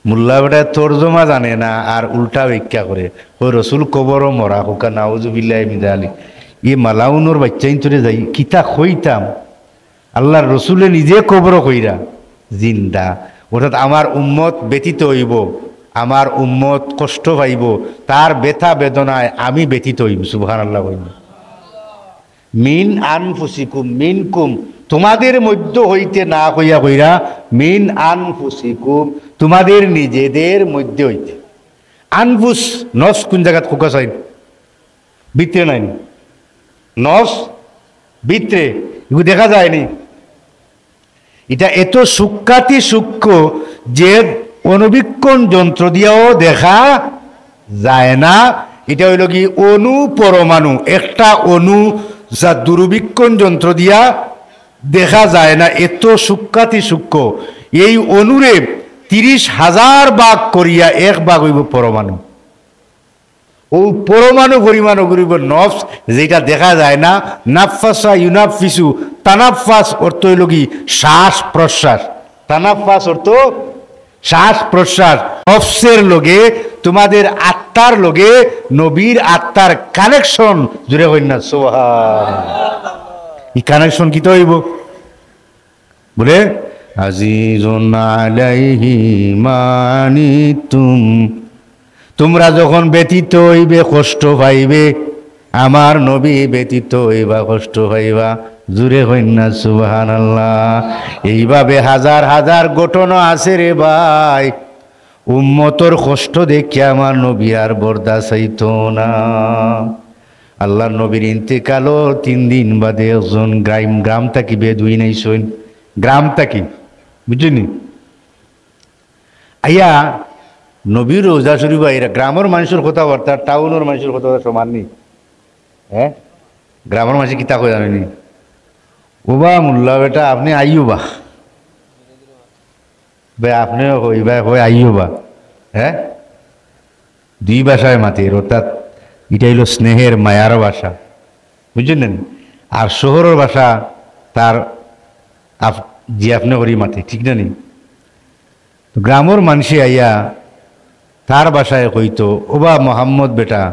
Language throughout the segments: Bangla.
মোল্লা বেটা তর্জমা জানে না আর উল্টা ব্যাখ্যা করে ওই রসুল কবরও মরা হোকা নাউজুবিল্লাহ মিজালি ই মালাউনোর বাচ্চাইন তোরে যাই কিতা কইতাম আল্লাহর রসুলে নিজে কবর কইরা জিন্দা অর্থাৎ আমার উম্মত ব্যতীত হইব আমার উম্মত কষ্ট পাইব তার ব্যথা বেদনায় আমি ব্যতীত হইব সুবহানাল্লাহ কইব মিন আনফুসিকুম মিনকুম তোমাদের মধ্য হইতে না কইয়া কইরা মিন আনফুসিকুম তোমাদের নিজেদের মধ্যে হইতে আনফুস নফস কোন জায়গা খোকা চাই ভিতরে নাই নফস ভিতরে এগুলো দেখা যায়নি এটা এত সূক্ষ্মাতি সূক্ষ্ম যে অনুবীক্ষণ যন্ত্র দিয়েও দেখা যায় না এটা হইল কি অণু পরমাণু একটা অণু যা দূরবীক্ষণ যন্ত্র দিয়া দেখা যায় না এত সূক্ষ্মাতি সূক্ষ্ম এই অণুরে 30,000 ভাগ করিয়া এক ভাগ হইব পরমাণু ও পরমাণু পরিমাণু করিব নফস যেটা দেখা যায় না নাফাসা ইউনাফিসু তানাফাস অর্থ হইল কি শ্বাস প্রশ্বাস তানাফাস অর্থ শ্বাস প্রশ্বাস নফসের লগে তোমাদের আত্মার লগে নবীর আত্মার কানেকশন জুড়ে হইন না সুবহানাল্লাহ এই কানেকশন কি তো হইব বলে আজিজুন আলাইহি মানিতুম তোমরা যখন ব্যতীত হইবে কষ্ট পাইবে আমার নবী ব্যতীত হইবা কষ্ট পাইবা জুড়ে হইন না সুবহানাল্লাহ এইভাবে হাজার হাজার ঘটনা আছে রে ভাই উম্মতর কষ্ট দেখে আমার নবী আর বরদাস্ত হইতো না আল্লাহর নবীর ইন্তেকালও 3 দিন বাদে একজন গ্রাম থাকি বেদুইন আইসইন গ্রাম থাকি বুঝলি আইয়া নবীর রোজা শরীফ আইরা গ্রামের মানুষের কথাবার্তা টাউনের মানুষের কথাবার্তা সমান নি হ্যাঁ গ্রামের মানুষ কিতা কই জানেনি ওবা মোল্লা বেটা আপনি আইও বা ভাই আপনিও কইবা কই আইও বা হ্যাঁ দুই ভাষায় মাতির অর্থাৎ এটা হইল স্নেহের মায়ার ভাষা বুঝলেন আর শহরের ভাষা তার জি আপনি করি মাতি ঠিক না নি গ্রামের মানুষে আইয়া তার বাসায় কইতো ওবা মোহাম্মদ বেটা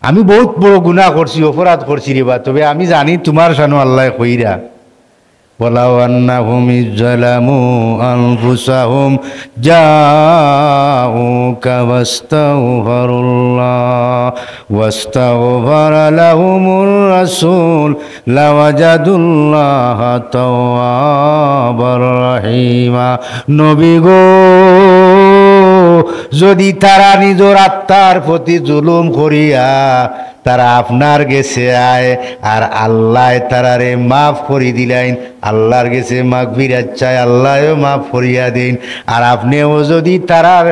আমি বহুত বড় গুনাহ করছি অপরাধ করছি রে বা তবে আমি জানি তোমার শানো আল্লাহ কইরা ওয়ালাউ আন্নাহুম ইজ্জালামু আনফুসাহুম জাউকা ওয়াস্তাগফিরুল্লাহ ওয়াস্তাগফারা লাহুমুর রাসূল লাওয়াজাদুল্লাহা তাওয়াবার রাহিমা নবী গো যদি তারা নিজের আত্মার প্রতি জুলুম করিয়া তারা আপনার গেছে আয় আর আল্লাহ তারারে মাফ করি দিলেন আল্লাহর গেছে মাগফিরাত চায় আল্লাহও মাফ করিয়া দিন আর আপনিও যদি তারার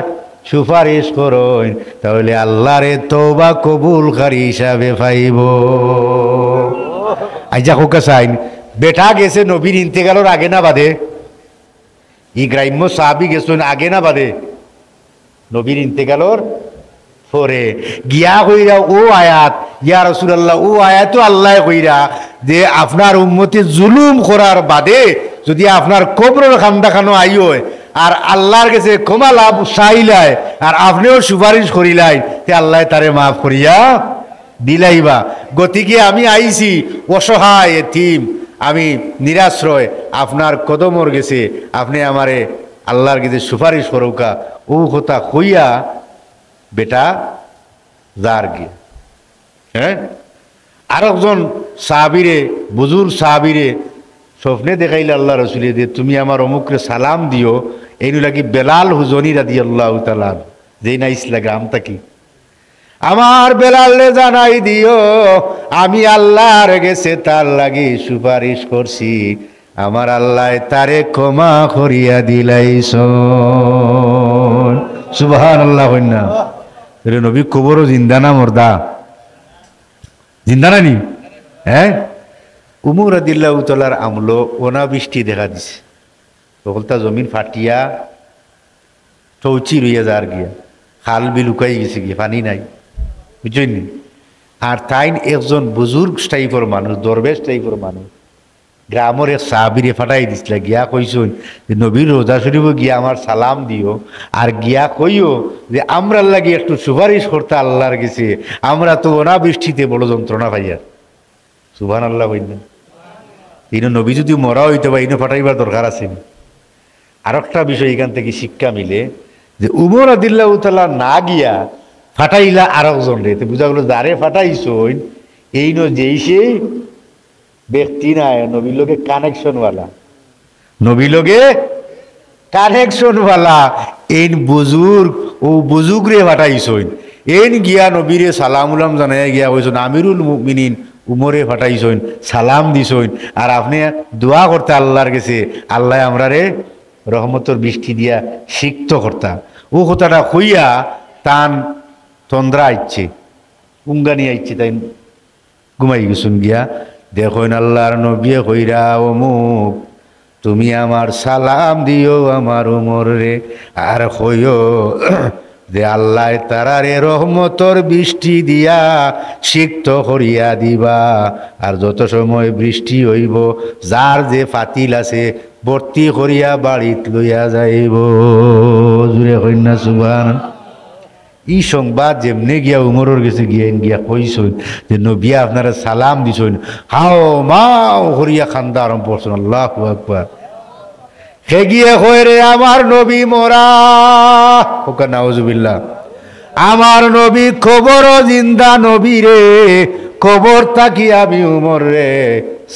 সুপারিশ করেন তাহলে আল্লাহরে তওবা কবুলকারী হিসাবে পাইব আইজা কোকা সাইন বেটা গেছে নবীর ইন্তেকালের আগে না বাদে ই গ্রাম্য সাহাবী গেছেন আগে না বাদে নবীর ইন্তেকালের পরে গিয়া কইরা ও আয়াত ইয়া রাসূলুল্লাহ ও আয়াতও আল্লাহ কইরা যে আপনার উম্মতে জুলুম করার বাদে যদি আপনার কবরের খান্দা খানো আইও আর আল্লাহর কাছে ক্ষমা লাভ চাইলাই আর আপনিও সুপারিশ করিলাই তে আল্লাহ তারে মাফ করিয়া দিলাইবা গতিকে আমি আইছি অসহায় এতিম আমি নিরাশ্রয় আপনার কদমর গেছে আপনি আমারে আল্লাহর কাছে সুপারিশ করুকা ও কথা কইয়া বেটা যার গিয়ে হ্যাঁ আর একজন সাহাবীরে বুজুর্গ সাহাবীরে স্বপ্নে দেখাইলে আল্লাহ রসুলে দিয়ে তুমি আমার অমুকরে সালাম দিও এইনু লাগি বেলাল হুজনি রাদিয়াল্লাহু তাআলা যেই না ইসলা গ্রাম থাকি আমার বেলালে জানাই দিও আমি আল্লাহর গেছে তার লাগি সুপারিশ করছি আমার আল্লাহ তারে ক্ষমা করিয়া দিলাইছ সুবহানাল্লাহ কইনা রে নবী কবরও জিন্দা না মর্দা জিন্দা না নি হ্যাঁ উমর রাদিয়াল্লাহু তাআলার আমলো অনাবৃষ্টি দেখা দিছে সকলটা জমিন ফাটিয়া চৌচি রইয়া যার গিয়া খাল বিল লুকাই গেছে গিয়ে পানি নাই বুঝছেন আর তাই একজন বুজুর্গ টাইপের মানুষ দরবেশ টাইপের মানুষ গ্রামের এক সাহাবিরে ফাটাই দিছিল, গিয়া কইসুন যে নবীর রোজা শরীফ গিয়া আমার সালাম দিও, আর গিয়া কইও যে আমরার লাগে একটু সুপারিশ করতে আল্লাহর গেছে, আমরা তো অনাবৃষ্টিতে বড় যন্ত্রণা পাইয়া। সুবহানাল্লাহ বললেন। ইনো নবী যদি মরা হইতে বা ইনো ফাটাইবার দরকার আছে। আর একটা বিষয় এখান থেকে শিক্ষা মিলে যে উমর রাদিয়াল্লাহু তাআলা না গিয়া ফাটাইলা আরেকজন রে, বুঝা গেল যারে ফাটাইছই এই যেই সেই ব্যক্তি নাই, নবীর লোকে কানেকশনওয়ালা, নবী লোকে কানেকশনওয়ালা এই বুজুর্গ ও বুজুর্গ রে ফাটাইছই, এই গিয়া নবীরে সালাম উলাম জানাই গিয়া কইছেন আমিরুল মুমিনিন উমরে ফাটাইছইন, সালাম দিছইন, আর আপনি দোয়া করতে আল্লাহর কাছে আল্লাহ আমরা রে রহমতর বৃষ্টি দিয়া সিক্ত কর্তা। ও কথাটা কইয়া তান তন্দ্রা আইচ্ছে, উঙ্গানি আইচ্ছে, তাই ঘুমাই গেছুন গিয়া দেখুন আল্লাহর নবী কইরা অমুক তুমি আমার সালাম দিও আমার উমর রে, আর কইও যে আল্লাহ তারারে রহমতর বৃষ্টি দিয়া সিক্ত করিয়া দিবা, আর যত সময় বৃষ্টি হইব যার যে ফাতিল আছে ভর্তি করিয়া বাড়িত লইয়া যাইব। জুড়ে কন্যা সুবহান। ই সংবাদ যেমনে গিয়া উমরের গেছে গিয়া কইসইন যে নবী আপনারা সালাম দিছইন, হাও মাও করিয়া খান্দা আরম্ভ করছেন। আল্লাহু আকবার। হে গিয়ে কয় রে আমার নবী মরা, ওকা নাউজুবিল্লাহ, আমার নবী খবর জিন্দা নবী রে, খবর থাকি আমি উমর রে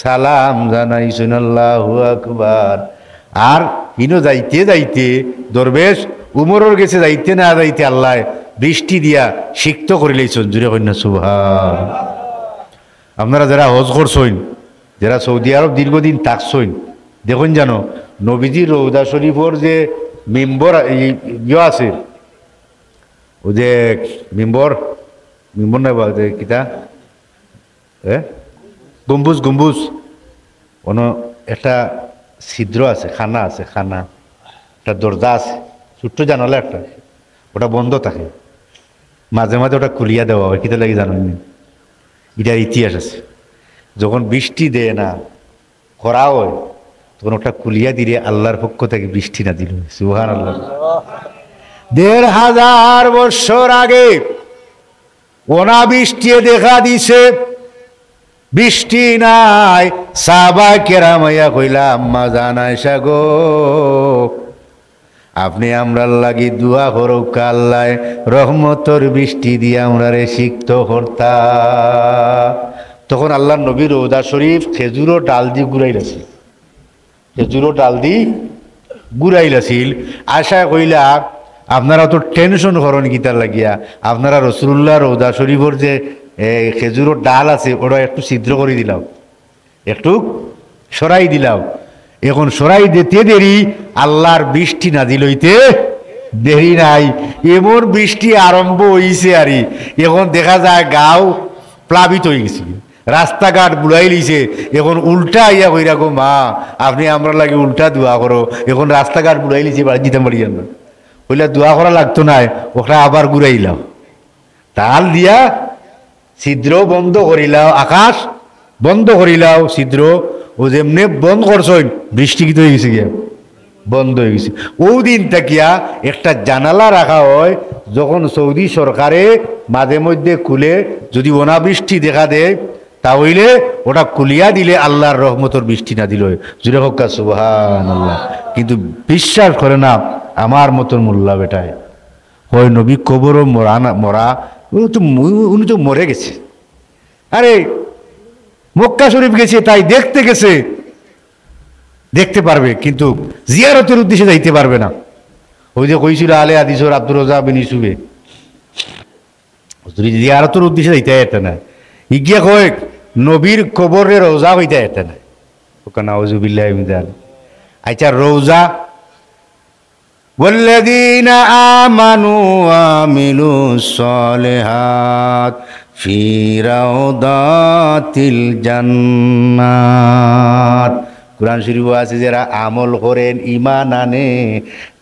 সালাম জানাইছেন। আল্লাহু আকবার। আর ইনো যাইতে যাইতে দরবেশ উমরের গেছে যাইতে না যাইতে আল্লাহ বৃষ্টি দিয়া সিক্ত করে লইছেন। জুড়ে কন্যা সুবহান। আপনারা যারা হজ করছইন, যারা সৌদি আরব দীর্ঘদিন থাকছইন, দেখুন জানো নবীজি রওজা শরীফর যে মেম্বর ইয়ে আছে, ও যে মেম্বর না কিতা গম্বুজ, গম্বুজ অন একটা ছিদ্র আছে, খানা আছে, খানা একটা দরজা আছে ছোট্ট জানালা একটা, ওটা বন্ধ থাকে, মাঝে মাঝে ওটা খুলিয়া দেওয়া হয়। কিতা লাগে জানেন? এটার ইতিহাস আছে। যখন বৃষ্টি দেয় না করা হয় তখন ওটা খুলিয়া দিলে আল্লাহর পক্ষ থেকে বৃষ্টি না দিল। সুবহানাল্লাহ। ১৫০০ বছর আগে অনাবৃষ্টি দেখা দিছে, বৃষ্টি নাই। সাহাবা কেরাম আইয়া কইলা আম্মা জান আয়েশা গো আপনি আমরার লাগি দোয়া করুক আল্লাহ রহমতর বৃষ্টি দিয়ে আমরা রে সিক্ত কর্তা। তখন আল্লাহর নবী রওজা শরীফ খেজুরও ডাল দিয়ে ঘুরাইলাছিল, খেজুরও ডাল দি ঘুরাইলাছিল। আশা কইলা আপনারা তো টেনশন করেন গীতার লাগিয়া, আপনারা রসুল্লাহ রওজা শরীফর যে খেজুরের ডাল আছে ওটা একটু ছিদ্র করে দিলাম, একটু সরাই দিলাম। এখন সরাই দিতে দেরি, আল্লাহর বৃষ্টি নাজিল হইতে দেরি নাই। এমন বৃষ্টি আরম্ভ হইছে আরি এখন দেখা যায় গাও প্লাবিত হয়ে গেছে, রাস্তাঘাট বুড়াই লিছে। এখন উল্টা আইয়া কইরা গো মা আপনি আমরা লাগে উল্টা দোয়া করো, এখন রাস্তাঘাট বুড়াই লিছে বাড়ি দিতে পারি না। কইলা দোয়া করা লাগতো না, ওটা আবার ঘুরাইলাম, তাল দিয়া ছিদ্র বন্ধ করিলাও, আকাশ বন্ধ করিলাও, ছিদ্র ও যেমনি বন্ধ করছই বৃষ্টি কি হয়ে গেছে গিয়া বন্ধ হয়ে গেছে। ওই দিন থাকিয়া একটা জানালা রাখা হয়, যখন সৌদি সরকারে মাঝে মধ্যে খুলে যদি অনাবৃষ্টি দেখা দেয় তাহলে ওটা খুলিয়া দিলে আল্লাহর রহমতর বৃষ্টি না দিল। জুড়ে হক্কা সুবহানাল্লাহ। কিন্তু বিশ্বাস করে না আমার মতন মোল্লা বেটায় হয় নবী কবরও মরা না, মরা উনি তো মরে গেছে। আরে মক্কা শরীফ গেছে তাই দেখতে গেছে, দেখতে পারবে কিন্তু জিয়ারতের উদ্দেশ্যে যাইতে পারবে না। ওই যে কইছিল আলে হাদিসের আব্দুর রাজ্জাক বিন ইউসুফে জিয়ারতের উদ্দেশ্যে যাইতে যেতে না, ইগিয়া কয় নবীর কবরে রওজা হইতে যেতে না। নাউযুবিল্লাহি মিন যালিক। আচ্ছা রওজা والذين آمنوا وعملوا الصالحات في روضات الجنات। কুরআন শরীফে আছে যারা আমল করেন ঈমান আনে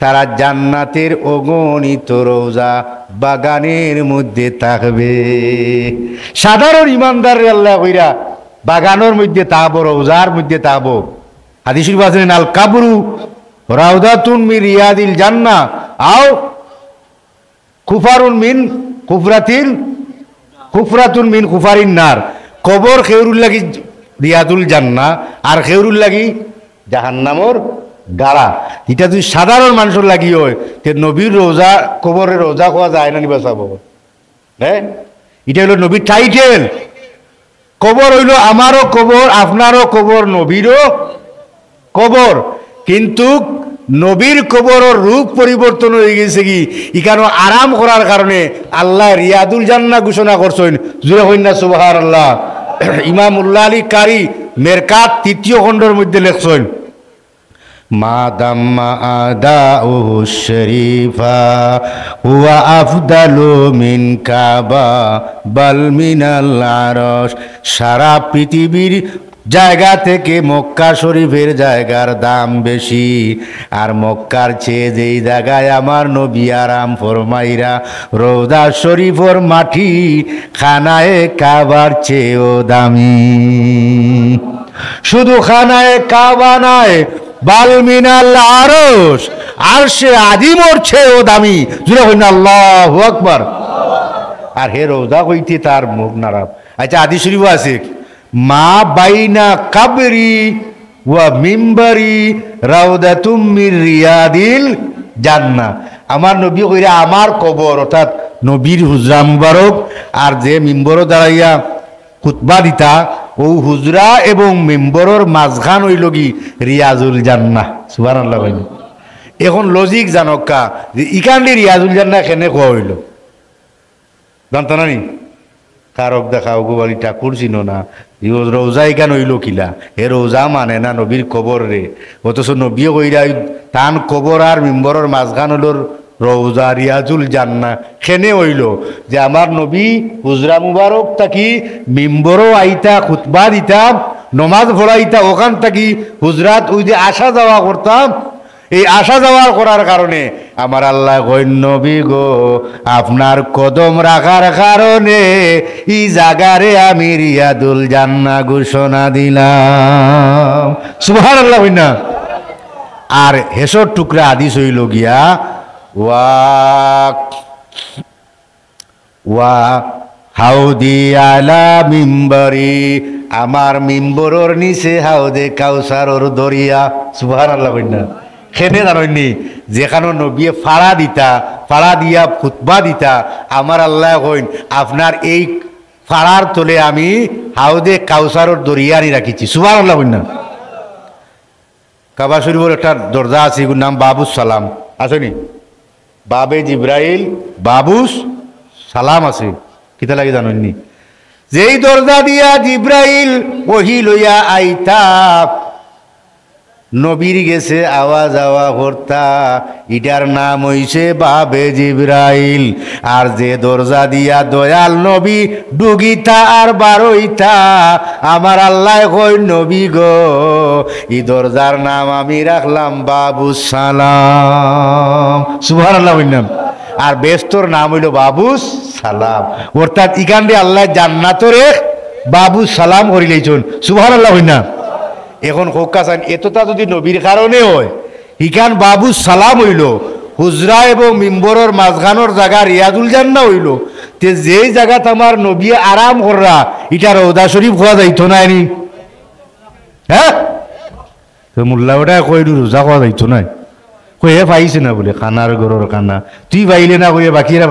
তারা জান্নাতের অগণিত রওজা বাগানের মধ্যে থাকবে। সাধারণ ঈমানদার আল্লাহ কইরা বাগানোর মধ্যে তাহাবো, রওজার মধ্যে তাহাবো। হাদিস শরীফ আছে আল কাবরু রাউদাতুন মিন রিয়াদিল জান্নাহ আও কুফারুন মিন কুফরাতুন মিন কুফারিন নার। কবর খেউরুল লাগি রিয়াদুল জান্নাহ আর খেউরুল লাগি জাহান্নামর গাড়া। এটা যদি সাধারণ মানুষের লাগি হয় তে নবীর রোজা কবরে রোজা খাওয়া যায় না নিবা চাব। হ্যাঁ, এটা হলো নবীর টাইটেল। কবর হইল আমারও কবর, আপনারও কবর, নবীরও কবর। কিন্তু নবীর কবরের রূপ পরিবর্তন হয়ে গেছে কি এখানে আরাম করার কারণে আল্লাহ রিয়াদুল জান্নাহ ঘোষণা করছেন। জুড়ে হইন না সুবহানাল্লাহ। ইমাম উল্লাহ আলী কারি মেরকাত ৩য় খণ্ডের মধ্যে লেখছেন মা দাম্মা আদাউহু শরীফা হুয়া আফদালু মিন কাবা বাল মিনাল আরশ। সারা পৃথিবীর জায়গা থেকে মক্কা শরীফের জায়গার দাম বেশি, আর মক্কার চেয়ে যেই জায়গায় আমার নবী আরাম ফরমাইরা রওজা শরীফর মাটি খানায়ে কাবার চেয়েও দামি। শুধু খানায়ে কাবা নয়, বাল মিনাল আরশ, আরশে আযীমর চেয়েও দামি। জুড়ে হইন আল্লাহু আকবার। আর হে রওজা কইতে তার মুখ নারাম। আচ্ছা, হাদিস শরীফ আছে মা বাইনা কাবরি ওয়া মিম্বারি রাউদাতুম মির রিয়াদিল জান্নাহ। আমার নবী কইরা আমার কবর অর্থাৎ নবীর হুজরা মুবারক আর যে মিম্বরও দাঁড়াইয়া খুতবা দিতা ও হুজরা এবং মিম্বরের মাঝখান হইল কি রিয়াজুল জান্নাহ। সুবহানাল্লাহ। এখন লজিক জানকা যে ইকান্ডি রিয়াজুল জান্নাহ কেনে কোয়া হইল জানতো না নি? কারক দেখাও গোবালি ঠাকুর চিনো না, রোজা ইকান হইল কিলা? হে রোজা মানে না নবীর কবর রে, অথচ নবীও কইরা তান কবর আর মিম্বরের মাঝখান হইল রওজা রিয়াজুল জান্নাহ। খেনে হইল যে আমার নবী হুজরা মুবারক থাকি মিম্বরও আইতা খুতবা দিতাম, নমাজ পড়াইতা, ওখান থাকি হুজরাত ওই যে আসা যাওয়া করতাম। এই আসা যাওয়া করার কারণে আমার আল্লাহ কইন নবী গো আপনার কদম রাখার কারণে এই জাগারে আমি রিয়াদুল জান্নাহ ঘোষণা দিলাম। সুবহানাল্লাহ। না আর হেসর টুকরা হাদিস হইল গিয়া ওয়া হাউদি আলা মিম্বরি, আমার মিম্বরের নিচে হাউদে কাউসারর দরিয়া। সুবহানাল্লাহ। না খেনে জাননি যেখানে নবী ফাড়া দিতা, ফাড়া দিয়া খুতবা দিতা, আমার আল্লাহ কইন আপনার এই ফাড়ার তলে আমি হাউদে কাউসারর দরিয়ানি রাখিছি। সুবহানাল্লাহ। না কাবা শরীফের একটা দরজা আছে, এগুলোর নাম বাবুস সালাম আসেনি? বাবে জিব্রাইল বাবুস সালাম আছে। কিতা লাগে জানেননি? যেই দরজা দিয়া জিব্রাইল ওহি লইয়া আইতা নবীর গেছে আওয়া যাওয়া করতা, ইটার নাম হইছে বাবে জিব্রাইল। আর যে দরজা দিয়া দয়াল নবী ডুগিতা আর বারইতা, আমার আল্লাহ কই নবী গো এই দরজার নাম আমি রাখলাম বাবুস সালাম। সুবহানাল্লাহ। আর বেস্তর নাম হইল বাবুস সালাম, অর্থাৎ ইকান্ডে আল্লাহ জান্নাতরে বাবুস সালাম করিলেইছুন। সুবহানাল্লাহ। না এখন হোক্কা চান এতটা যদি নবীর কারণে হয়, ইখান বাবুস সালাম হইল, হুজরা এবং মিম্বরের মাঝখানোর জায়গা রিয়াদুল জান্নাহ হইল, তে যেই জায়গাত আমার নবী আরাম কররা এটা রওজা শরীফ খোয়া যাইতো না নি? হ্যাঁ, তো মোল্লা ওটা কই রোজা খোয়া যাইতো না, কই হে পাইছে না বলে খানার গরর খানা, তুই পাইলে না কইয়ে বাকিরা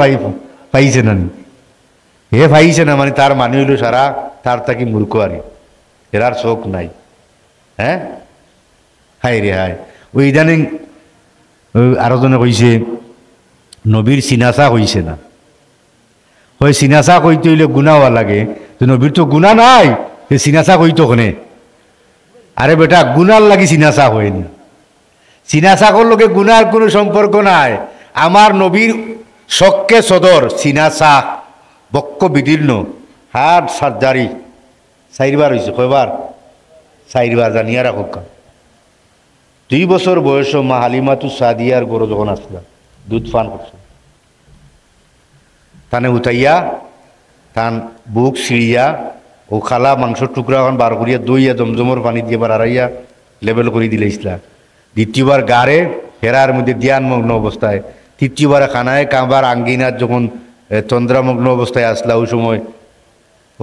পাইছে না নি? হে পাইছে না মানে তার মানে হইল সারা তার তাকে মূর্খ আরে, এরার চোখ নাই। হ্যাঁ, হাই রে হাই। ওই ইদানিং আরো জনে কইছে নবীর চিনাচা কইছে না, ওই চিনাচা কইতে হইলে গুণা হওয়া লাগে, তো নবীর তো গুণা নাই, সে চিনাচা কইতো কোনে? আরে বেটা গুনার লাগি চিনাচা হয়নি, চিনাচাকর লোকে গুনার কোনো সম্পর্ক নাই। আমার নবীর শক্কে সদর চিনাচা বক্ষ বিদীর্ণ, হাট সার্জারি 4বার হয়েছে। কয়বার? 4বার। জানিয়া রাখো। 2 বছর বয়স মা হালিমাতু সাদিয়ার গরু যখন আসলাম দুধ পান করছে, তানে উঠাইয়া তান বুক ছিঁড়িয়া ও খালা মাংসর টুকরা এখন বার করিয়া দইয়া জমজমর পানি দিয়ে বার আড়াইয়া লেবেল করে দিলে ইসলা দ্বিতীয়বার গাড়ে ফেরার মধ্যে ধ্যানমগ্ন অবস্থায় তৃতীয়বার খানায় কাঁবার আঙ্গিনার যখন চন্দ্রামগ্ন অবস্থায় আসলা ওই সময়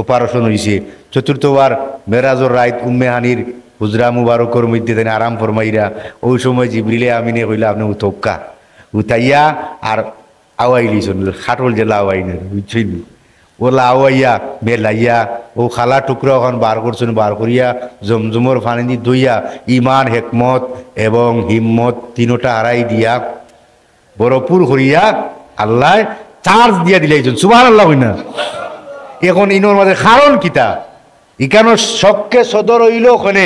অপারেশন হয়েছে চতুর্থবার মেরাজর রাইত উম্মেহানির হুজরা মুবারকর মধ্যে দেন আরাম ফরমাইরা ওই সময় জিবরিলে আমিনে হইলা আপনি উতক্কা উতাইয়া আর আওয়াই লিছন খাটল যে লাওয়াইনের বুঝছেন ও লাওয়াইয়া বেলাইয়া ও খালা টুকরা ওখান বার করছেন বার করিয়া জমজমর ফানি দি দইয়া ইমান হেকমত এবং হিম্মত তিনোটা হারাই দিয়া বরপুর করিয়া আল্লাহ চার্জ দিয়া দিলাইছেন সুবহানাল্লাহ হই না এখন ইনোর মাঝে কারণ কিতা ইকানো শখকে সদর হইল ওখানে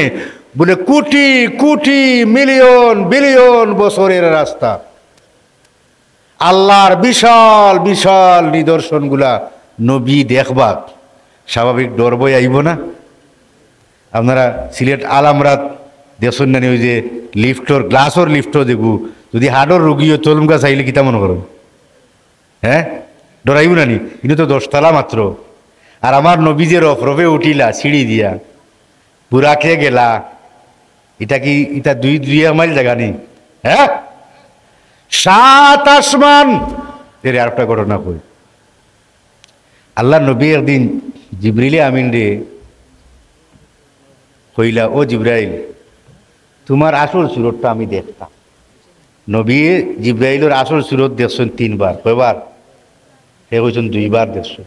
বলে কোটি কোটি মিলিয়ন বিলিয়ন বছরের রাস্তা আল্লাহর বিশাল বিশাল নিদর্শনগুলা নবী দেখবা স্বাভাবিক ডর বই আইব না আপনারা সিলেট আলামরাত দেখুন না ওই যে লিফটর গ্লাসর লিফটও দেখু যদি হার্টর রুগীও চলমকা চাইলে কিতা মনে করেন হ্যাঁ ডরাইব না নি কিন্তু তো 10 তলা মাত্র আর আমার নবী যে রফে উঠিলা সিঁড়ি দিয়া বুড়াকে গেলা এটা কি এটা 2 মাইল জায়গা নেই হ্যাঁ 7 আসমান এর আরেকটা ঘটনা কই আল্লাহ নবী একদিন জিবরিলে আমিন রে কইলা ও জিব্রাইল তোমার আসল সুরতটা আমি দেখতাম নবী জিব্রাইলের আসল সুরত দেখছেন 3 বার কয়বার সে কইছেন 2 বার দেখছেন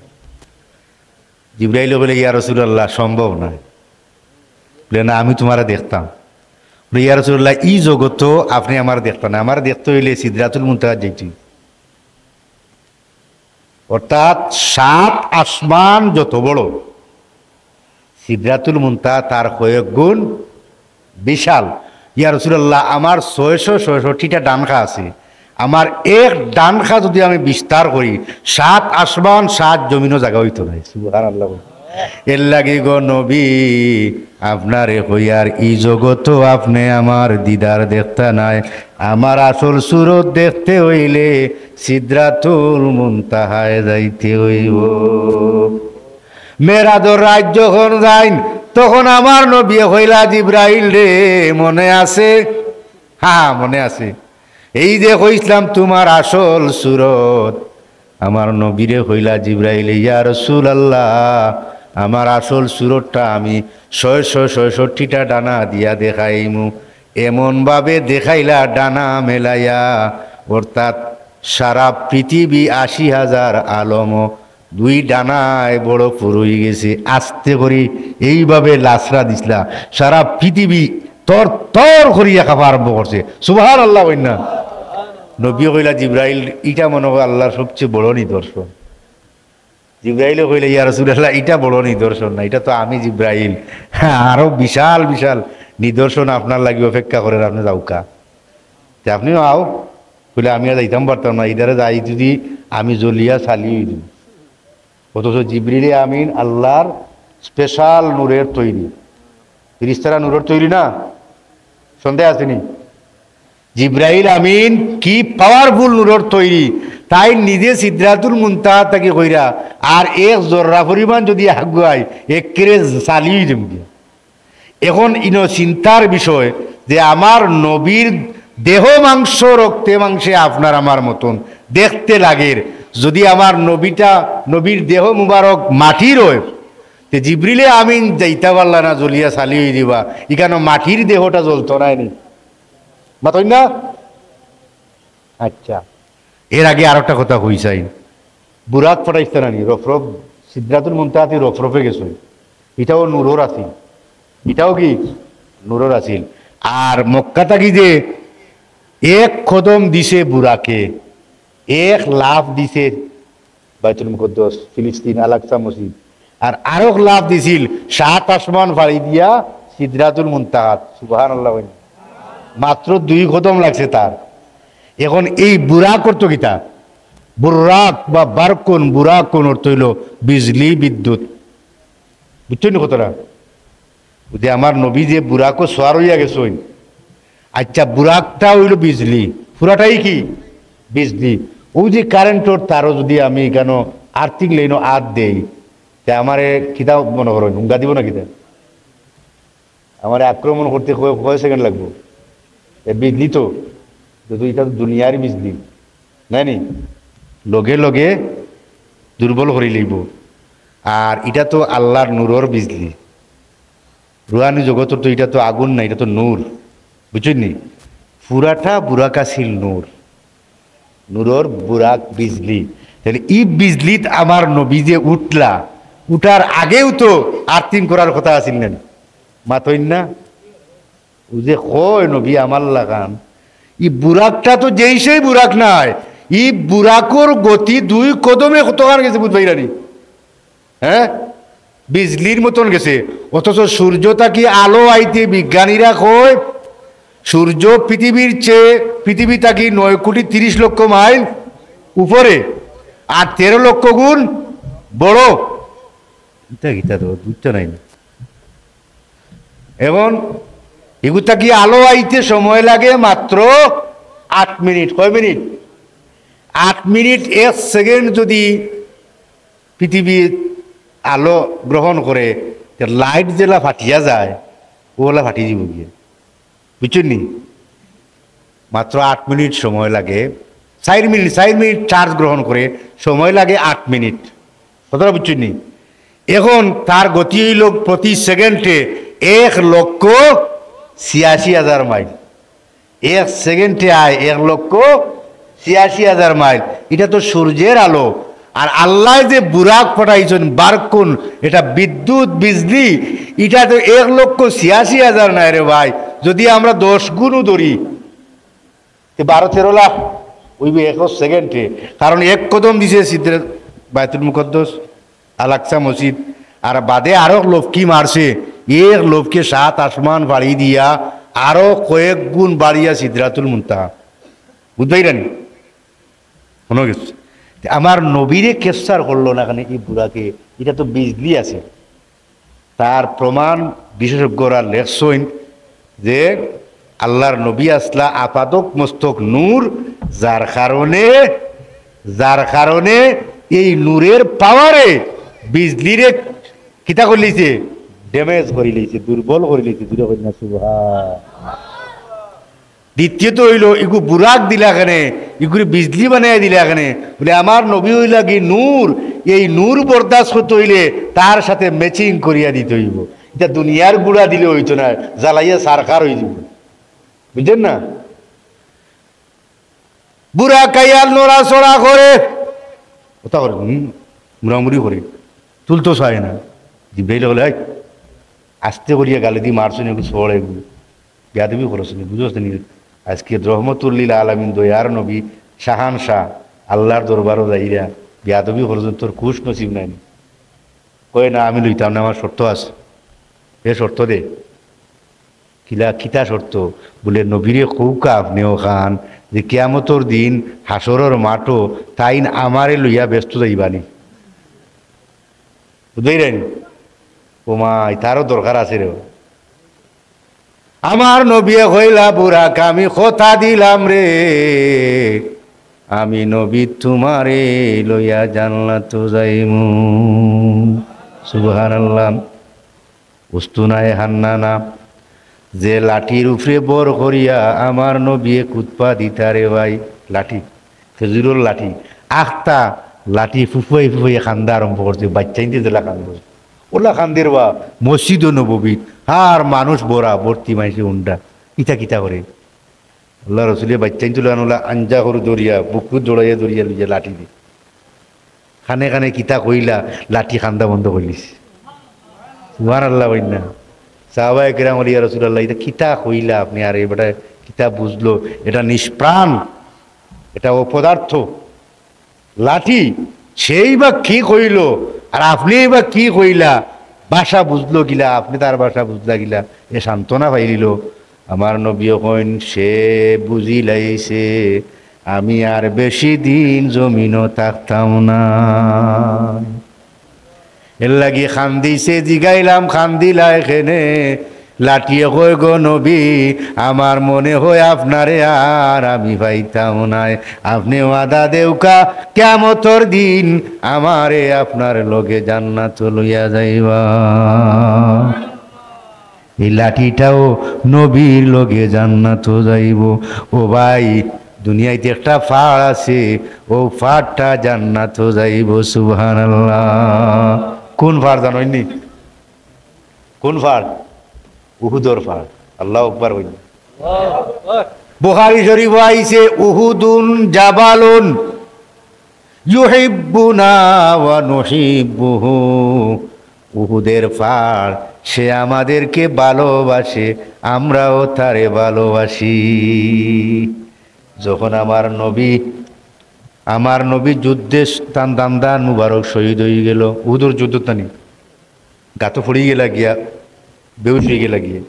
জিব্রাইল বলে ইয়া রাসূলুল্লাহ সম্ভব নয় বলে না আমি তোমারা দেখতাম বলে ইয়া রাসূলুল্লাহ এই জগত আপনি আমার দেখতেন না আমার দেখতে হইলে সিদরাতুল মুনতাহা যাইতে অর্থাৎ 7 আসমান যত বড় সিদরাতুল মুনতাহা তার কয়েক গুণ বিশাল ইয়া রাসূলুল্লাহ আমার 666টা ডানখা আছে আমার এক ডানখা যদি আমি বিস্তার করি 7 আসমান 7 জমিনও জায়গা হইতো না সুবহানাল্লাহ এর লাগি গো নবী আপনারে হইয়ার এই জগত আপনি আমার দিদার দেখতে নাই আমার আসল সুরত দেখতে হইলে সিদরাতুল মুনতাহায় যাইতে হইব মেরাজর রাত যখন যাইন তখন আমার নবী হইলা জিব্রাইল রে মনে আছে হ্যাঁ মনে আছে এই যে কইছিলাম তোমার আসল সুরত আমার নবীরে হইলা জিব্রাইল ইয়া রাসূলুল্লাহ আমার আসল সুরতটা আমি 666টা ডানা দিয়া দেখাইমু এমন ভাবে দেখাইলা ডানা মেলাইয়া অর্থাৎ সারা পৃথিবী 80,000 আলম 2 ডানায় বড় পুরুই গেছে আস্তে করে এইভাবে লাসরা দিছলা সারা পৃথিবী তর তর করিয়া খাওয়া আরম্ভ করছে সুবহানাল্লাহ না নবী কইলা জিব্রাইল ইটা মনে হয় আল্লাহর সবচেয়ে বড় নিদর্শন জিব্রাইলও কইলা ইয়া রাসূলুল্লাহ এটা বড় নিদর্শন না এটা তো আমি জিব্রাইল হ্যাঁ আরো বিশাল বিশাল নিদর্শন আপনার লাগি অপেক্ষা করেন আপনি যাওকা আপনিও আও কইলে আমি আর যাইতাম পারতাম না ইদারে যাই যদি আমি জ্বলিয়া চালিয়ে দিই অথচ জিবরিলে আমিন আল্লাহর স্পেশাল নূরের তৈরি ফেরেশতারা নূরের তৈরি না সন্দেহ আসেনি জিব্রাইল আমিন কি পাওয়ারফুল নূরের তৈরি তাই নিজে সিদরাতুল মুনতাহা থেকে কইরা আর এক জর্রা পরিমাণ যদি আগুয়ায় একেরে চালিয়ে দেব এখন ইনো চিন্তার বিষয় যে আমার নবীর দেহ মাংস রক্তে মাংসে আপনার আমার মতন দেখতে লাগের যদি আমার নবীর দেহ মুবারক মাটির হয় তে জিবরিলে আমিন যাইতা পারলা না জ্বলিয়া চালিয়ে দিবা এখানে মাটির দেহটা জ্বলতো নাই নি মাতই না আচ্ছা এর আগে আর একটা কথা কইছাই বুরাক ফটাইছে না নি রফরফ সিদরাতুল মুনতাহাতে রফরফে গেছে এটাও নূরর আছিল এটাও কি নূরর আছিল আর মক্কা থাকি যে এক কদম দিছে বুরাকে 1 লাফ দিছে বাইতুল মুকদ্দাস ফিলিস্তিন আল-আকসা মসজিদ আর আরো লাফ দিছিল 7 আসমান ফাড়ি দিয়া সিদরাতুল মুনতাহা সুবহানাল্লাহ মাত্র 2 কদম লাগছে তার এখন এই বুরাক করতো কিতা বুরাক বা বারকুন বুরাকুন অর্থ হইল বিজলি বিদ্যুৎ বুঝছেন কতটা যে আমার নবী যে বুরাকও সোয়ার হইয়া গেছেন আচ্ছা বুরাকটা হইল বিজলি পুরাটাই কি বিজলি ওই যে কারেন্টর তারও যদি আমি কেন আর্থিক লাইনও আদ দেই তে আমারে কিতা মনে করো হুঙ্গা দিব না কিতা আমার আক্রমণ করতে কয় সেকেন্ড লাগবো বিজলি তো এটা তো দুনিয়ারই বিজলি নাই নি লগে লগে দুর্বল করে লইব আর এটা তো আল্লাহর নূরর বিজলি রুহানি জগতের তো এটা তো আগুন না এটা তো নূর বুঝছেন নি পুরাটা বুরাকাশীল নূর নূরর বুরাক বিজলি তাহলে ই বিজলিত আমার নবী যে উঠলা উঠার আগেও তো আর্থিং করার কথা আছিল না মাতইন না ও যে কয় নবী আমার লাগান ই বুরাকটা তো যেই সেই বুরাক নাই ই বুরাকর গতি 2 কদমে কতখান গেছে বুঝবাই রানি হ্যাঁ বিজলির মতন গেছে অথচ সূর্যটা কি আলো আইতে বিজ্ঞানীরা কয় সূর্য পৃথিবী থাকি 9,30,00,000 মাইল উপরে আর 13 লক্ষ গুণ বড় গীতা তো বুঝতে নাই এবং এগুতা কি আলো আইতে সময় লাগে মাত্র 8 মিনিট কয় মিনিট 8 মিনিট 1 সেকেন্ড যদি পৃথিবী আলো গ্রহণ করে লাইট যেলা ফাটিয়া যায় ওলা ফাটিয়ে যাব গিয়ে বুঝছেন নি মাত্র 8 মিনিট সময় লাগে 4 মিনিট চার্জ গ্রহণ করে সময় লাগে 8 মিনিট কতটা বুঝছেন নি এখন তার গতি হইল প্রতি সেকেন্ডে 1,86,000 মাইল 1 সেকেন্ডে আয় 1,86,000 মাইল এটা তো সূর্যের আলো আর আল্লাহ যে বুরাক পাঠাইছেন বারকুন এটা বিদ্যুৎ বিজলি এটা তো 1,86,000 নাই রে ভাই যদি আমরা 10 গুণও ধরি 12-13 লাখ ওইবে 1 সেকেন্ডে কারণ 1 কদম দিছে সিদ্ধে বাইতুল মুকদ্দাস আল-আকসা মসজিদ আর বাদে আরো লোক কি মারছে এক লোককে 7 আসমান বাড়ি দিয়া আরো কয়েক গুণ বাড়িয়া সিদরাতুল মুনতাহা বুঝবাই রানি শোনো গেছে আমার নবীরে কেসার করলো না কেন এই বুড়াকে এটা তো বিজলি আছে তার প্রমাণ বিশেষজ্ঞরা লেখছেন যে আল্লাহর নবী আসলা আপাদক মস্তক নূর যার কারণে এই নূরের পাওয়ারে বিজলিরে কিতা করে লিছে ড্যামেজ করে লিছে দুর্বল করে লিছে দূরে করে না সুবহান দ্বিতীয়ত হইল এগু বুরাক দিলা কেনে এগুলি বিজলি বানাই দিলা কেনে বলে আমার নবী হইলা কি নূর এই নূর বরদাস্ত করতে হইলে তার সাথে ম্যাচিং করিয়া দিতে হইব এটা দুনিয়ার গুড়া দিলে হইতো না জ্বালাইয়া সারকার হয়ে যাব বুঝছেন না বুড়া কাইয়ার নোড়া চড়া করে ওটা করে মুড়ামুড়ি করে তুলতো চায় না জিব্রাইল বলে আস্তে করিয়া গালি দিয়ে মারছো এগুলো ছড়ে এগুলো বেয়াদবি করেছেন বুঝতে নি আজকে রহমতুল্লিল আলমিন দয়ার নবী শাহান শাহ আল্লাহর দরবারও যাইরা বেয়াদবি করেছেন তোর খুশ নসিব নাই কয়ে না আমি লইতাম না আমার শর্ত আছে এ শর্ত দে কিতা শর্ত বলে নবীরে কৌকা আপনিও খান যে কিয়ামতর দিন হাসরের মাঠও তাইন আমারে লইয়া ব্যস্ত যাইবানি বুঝবেই রানি ও মা তারও দরকার আছে রে আমার নবী হইলা বুড়াক আমি কথা দিলাম রে আমি নবী তোমারে লইয়া জান্নাত যাইমু সুবহানাল্লাহ বস্তু নাই হান্নানা যে লাঠির উপরে বর করিয়া আমার নবী কুৎপা দিতারে ভাই লাঠি খেজুরের লাঠি আখতা লাঠি ফুফুয়াই খান্দা আরম্ভ করছে বাচ্চাইতে জেলা কান্দ ওলা খান্দের বা মসজিদও নবী আর মানুষ বড়া ভর্তি মাইছে উন্ডা কিতা করে আল্লাহ রসুলের বাচ্চাই তুলে আনলা আঞ্জা করে দরিয়া বুকু জড়াইয়া দরিয়া লইয়া লাঠি দি খানে খানে কিতা কইলা লাঠি খান্দা বন্ধ করলিস সুবহানাল্লাহ বইনা সাহাবায়ে কেরাম ইয়া রাসূলুল্লাহ এটা কিতা কইলা আপনি আর এবারে কিতা বুঝলো এটা নিষ্প্রাণ এটা অপদার্থ লাঠি সেই বা কি কইল আর আপনি বা কি কইলা ভাষা বুঝলো গিলা আপনি তার ভাষা বুঝলা গিলা এ সান্ত্বনা পাইলিল আমার নবী কইন সে বুঝিলাইছে আমি আর বেশি দিন জমিনও থাকতাম না এর লাগি খান্দিছে জিগাইলাম খান্দিলা এখানে লাঠিয়ে কই গো নবী আমার মনে হয় আপনারে আর আমি পাইতাম নাই, আপনি ওয়াদা দেউকা কিয়ামতর দিন আমারে আপনার লগে জান্নাত লইয়া যাইবা। এই লাঠিটাও নবীর লগে জান্নাত যাইব। ও ভাই দুনিয়াতে একটা ফাড় আছে, ও ফাড়টা জান্নাত যাইব। সুবহানাল্লাহ। কোন ফাড় জানেননি? কোন ফাড়? উহুদর ফাড়। আল্লাহু আকবার বলি। বুখারী শরীফ আইছে উহুদুন জাবালুন ইউহিব্বুনা ওয়া নুহিব্বুহু। উহুদের ফাড়, সে আমাদেরকে ভালোবাসে, আমরাও তারে ভালোবাসি। যখন আমার নবী যুদ্ধে তান দান্দান মুবারক শহীদ হয়ে গেল, উহুদের যুদ্ধ তানি গাতো ফুড়ি গেলা গিয়া, বেউস হয়ে গেলা গিয়ে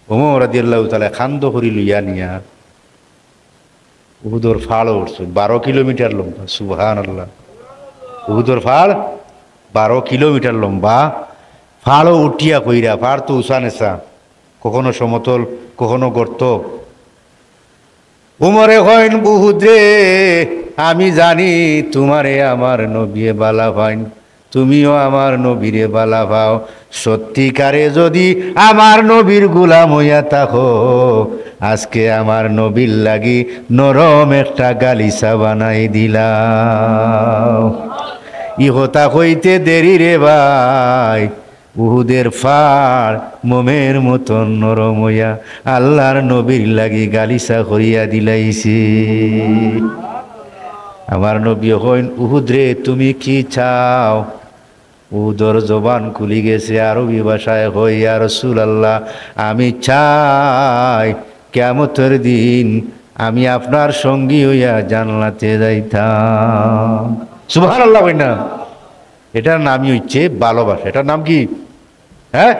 ওমর রাদিয়াল্লাহু তাআলা খান্দ করি লইয়া নিয়া উহুদর ফাড় উঠছে 12 কিলোমিটার লম্বা। সুবহানাল্লাহ। উহুদর ফাড় 12 কিলোমিটার লম্বা। ফাড়ও উঠিয়া কইরা, ফাড় তো উঁচা নেচা, কখনো সমতল কখনো গর্ত। উমরে কইন উহুদ রে, আমি জানি তোমারে আমার নবীয়ে বালা পাইন, তুমিও আমার নবীরে বালা পাও। সত্যিকারে যদি আমার নবীর গোলাম হইয়া থাকো, আজকে আমার নবীর লাগি নরম একটা গালিচা বানাই দিলাম। ইহতা কইতে দেরি রে ভাই, উহুদের ফাড় মোমের মতন নরম হইয়া আল্লাহর নবীর লাগি গালিচা করিয়া দিলাইছে। আমার নবী কইন উহুদ রে তুমি কি চাও? উহুদর জবান খুলি গেছে, আরবি ভাষায় কই ইয়া রাসূলুল্লাহ আমি চাই কিয়ামতের দিন আমি আপনার সঙ্গী হইয়া জান্নাতে যাইতাম। সুবহানাল্লাহ কই না? এটার নামই হচ্ছে ভালোবাসা। এটার নাম কি? হ্যাঁ,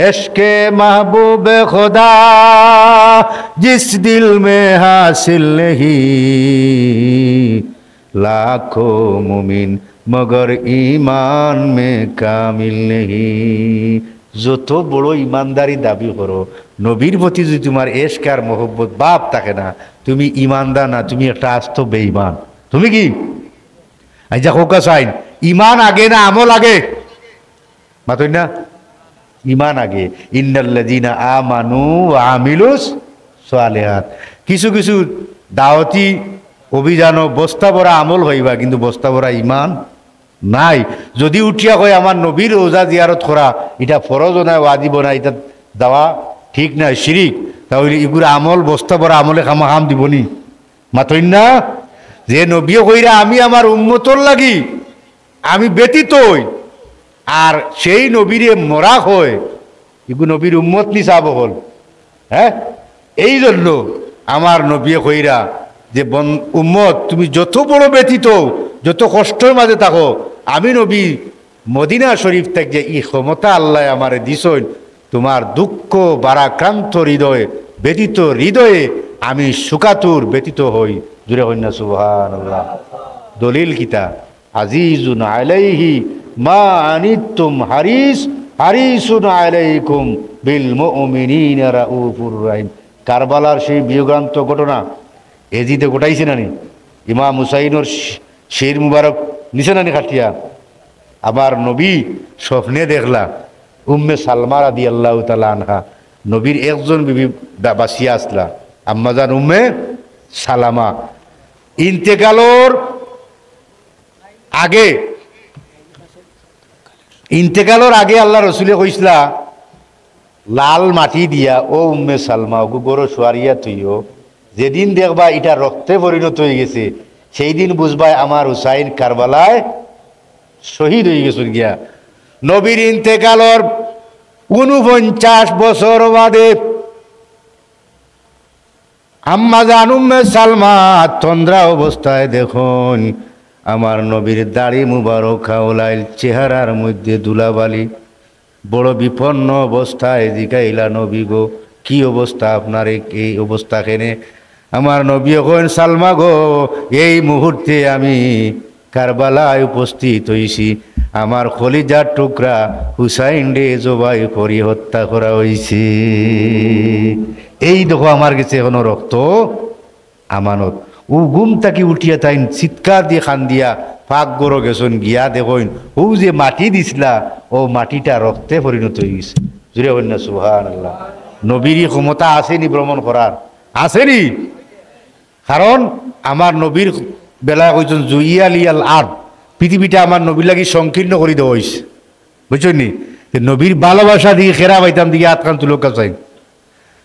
ইশকে মাহবুবে খুদা জিস দিল মে হাসিল নেহি, লাখো মুমিন মগর ইমান মে কামিল নেহি। যত বড় ইমানদারি দাবি করো, নবীর প্রতি যদি তোমার ইশক আর মোহব্বত বাপ থাকে না, তুমি ইমানদার না, তুমি একটা আস্ত বেঈমান। তুমি কি আইজা কোকা সাইন ইমান আগে না আমল আগে? মাতই না, ইমান আগে। ইন্নাল্লাযীনা আমানু ওয়া আমিলুস সালিহাত। কিছু কিছু দাওয়াতি অভিযানও বস্তা ভরা আমল হইবা, কিন্তু বস্তা ভরা ইমান নাই। যদি উঠিয়া কয় আমার নবীর রোজা জিয়ারত করা, এটা ফরজও নাই ওয়াজিব নাই, এটা দেওয়া ঠিক নাই, শিরিক, তাহলে এগুলো আমল বস্তা ভরা আমলে খাম দিবনি? মাতই না? যে নবীও কইরা আমি আমার উম্মতর লাগি আমি ব্যতীত হই, আর সেই নবীরে মরা হয়, এগুলো নবীর উম্মত নিসাব হল। হ্যাঁ, এই জন্য আমার নবী কইরা যে উম্মত তুমি যত বড় ব্যতীত, যত কষ্টের মাঝে থাকো, আমি নবী মদিনা শরীফ থেকে যে ই ক্ষমতা আল্লাহ আমারে দিছইন, তোমার দুঃখ বারাক্রান্ত হৃদয় ব্যতীত হৃদয়ে আমি সুকাতুর ব্যতীত হই। জুড়ে হই না সুবহানাল্লাহ। দলিল কিতা? আজিজুন আলাইহি মা আনিতুম হারিসুন আলাইকুম বিল মুমিনিনা রাউফুর রাহিম। কারবালার সেই বিয়োগান্ত ঘটনা এজিতে ঘটাইছে নানি? ইমাম হুসাইনের শের মুবারক নিছে নানি খাটিয়া? আবার নবী স্বপ্নে দেখলা উম্মে সালমা রাদিয়াল্লাহু তাআলা আনহা, নবীর একজন বিবি বাঁচিয়া আসলা, আম্মাজান উম্মে সালামা। ইন্তেকালর আগে আল্লাহ রসুলে কইসলা লাল মাটি দিয়া ও উম্মে সালমা ওগো গরো সোয়ারিয়া তুইও, যেদিন দেখবা এটা রক্তে পরিণত হয়ে গেছে সেই দিন বুঝবাই আমার হুসাইন কারবালায় শহীদ হয়ে গেছেন গিয়া। নবীর ইন্তেকালর 49 বছর বাদে আম্মাজান উম্মে সালমা তন্দ্রা অবস্থায় দেখুন আমার নবীর দাড়ি মুবারক খাওলাইল, চেহারার মধ্যে ধুলাবালি, বড় বিপন্ন অবস্থায় জিগাইলা নবী গো কি অবস্থা আপনার? এই অবস্থা কেনে? আমার নবী কইন সালমা গো এই মুহূর্তে আমি কারবালায় উপস্থিত হইছি, আমার কলিজার টুকরা হুসাইন রে জবাই করি হত্যা করা হয়েছে। এই দেখো আমার কাছে এখনো রক্ত আমানত। ও ঘুম থাকি উঠিয়া তাই চিৎকার দিয়ে খান দিয়া পাক গড়ো গেছন গিয়া দেখইন ও যে মাটি দিছিলা ও মাটিটা রক্তে পরিণত হয়ে গেছে। জুড়ে হইন না সুবহানাল্লাহ। নবীর ক্ষমতা আসেনি ভ্রমণ করার, আসেনি? কারণ আমার নবীর বেলায় কইছেন জুইয়া লিয়াল আর্ট, পৃথিবীটা আমার নবীর লাগি সংকীর্ণ করে দেওয়া হয়েছে, বুঝছেন নি? নবীর ভালোবাসা দিয়ে খেরা পাইতাম দিকে আতকান তুলোক চাই।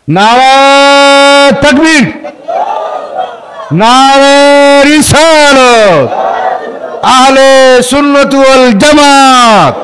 নারা তাকবীর, নারা রিসালাত, আহলে সুন্নাত ওয়াল জামাত।